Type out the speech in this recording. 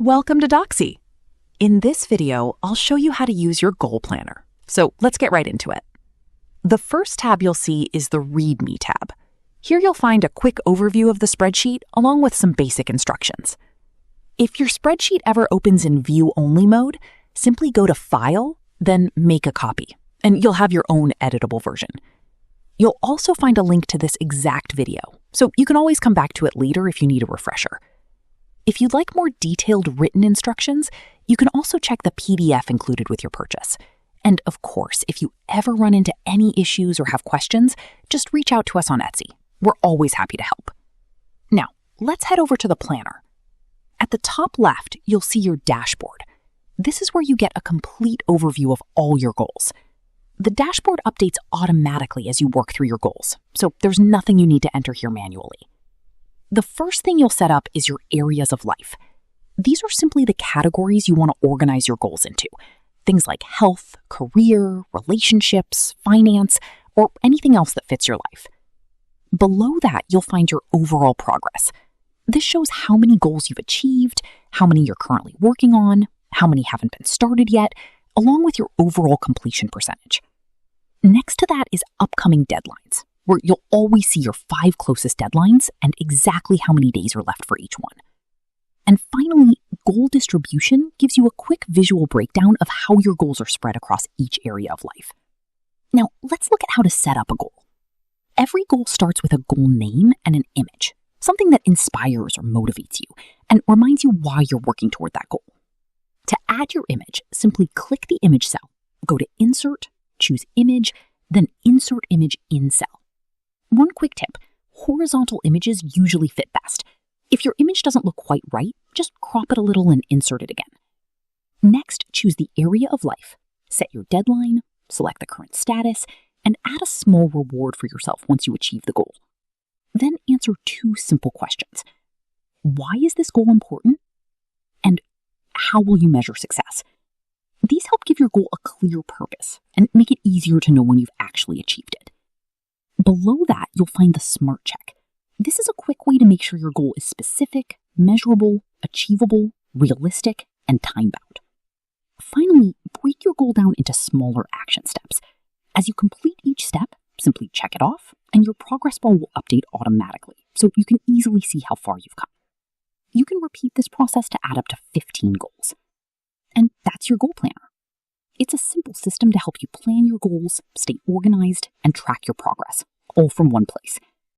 Welcome to Docsy. In this video, I'll show you how to use your goal planner. So let's get right into it. The first tab you'll see is the Read Me tab. Here you'll find a quick overview of the spreadsheet along with some basic instructions. If your spreadsheet ever opens in view-only mode, simply go to File, then Make a Copy, and you'll have your own editable version. You'll also find a link to this exact video, so you can always come back to it later if you need a refresher. If you'd like more detailed written instructions, you can also check the PDF included with your purchase. And of course, if you ever run into any issues or have questions, just reach out to us on Etsy. We're always happy to help. Now, let's head over to the planner. At the top left, you'll see your dashboard. This is where you get a complete overview of all your goals. The dashboard updates automatically as you work through your goals, so there's nothing you need to enter here manually. The first thing you'll set up is your areas of life. These are simply the categories you want to organize your goals into. Things like health, career, relationships, finance, or anything else that fits your life. Below that, you'll find your overall progress. This shows how many goals you've achieved, how many you're currently working on, how many haven't been started yet, along with your overall completion percentage. Next to that is upcoming deadlines, where you'll always see your 5 closest deadlines and exactly how many days are left for each one. And finally, goal distribution gives you a quick visual breakdown of how your goals are spread across each area of life. Now, let's look at how to set up a goal. Every goal starts with a goal name and an image, something that inspires or motivates you and reminds you why you're working toward that goal. To add your image, simply click the image cell, go to Insert, choose Image, then Insert Image in Cell. One quick tip, horizontal images usually fit best. If your image doesn't look quite right, just crop it a little and insert it again. Next, choose the area of life, set your deadline, select the current status, and add a small reward for yourself once you achieve the goal. Then answer 2 simple questions. Why is this goal important? And how will you measure success? These help give your goal a clear purpose and make it easier to know when you've actually achieved it. Below that, you'll find the Smart Check. This is a quick way to make sure your goal is specific, measurable, achievable, realistic, and time-bound. Finally, break your goal down into smaller action steps. As you complete each step, simply check it off, and your progress bar will update automatically, so you can easily see how far you've come. You can repeat this process to add up to 15 goals. And that's your goal planner. It's a simple system to help you plan your goals, stay organized, and track your progress, all from one place.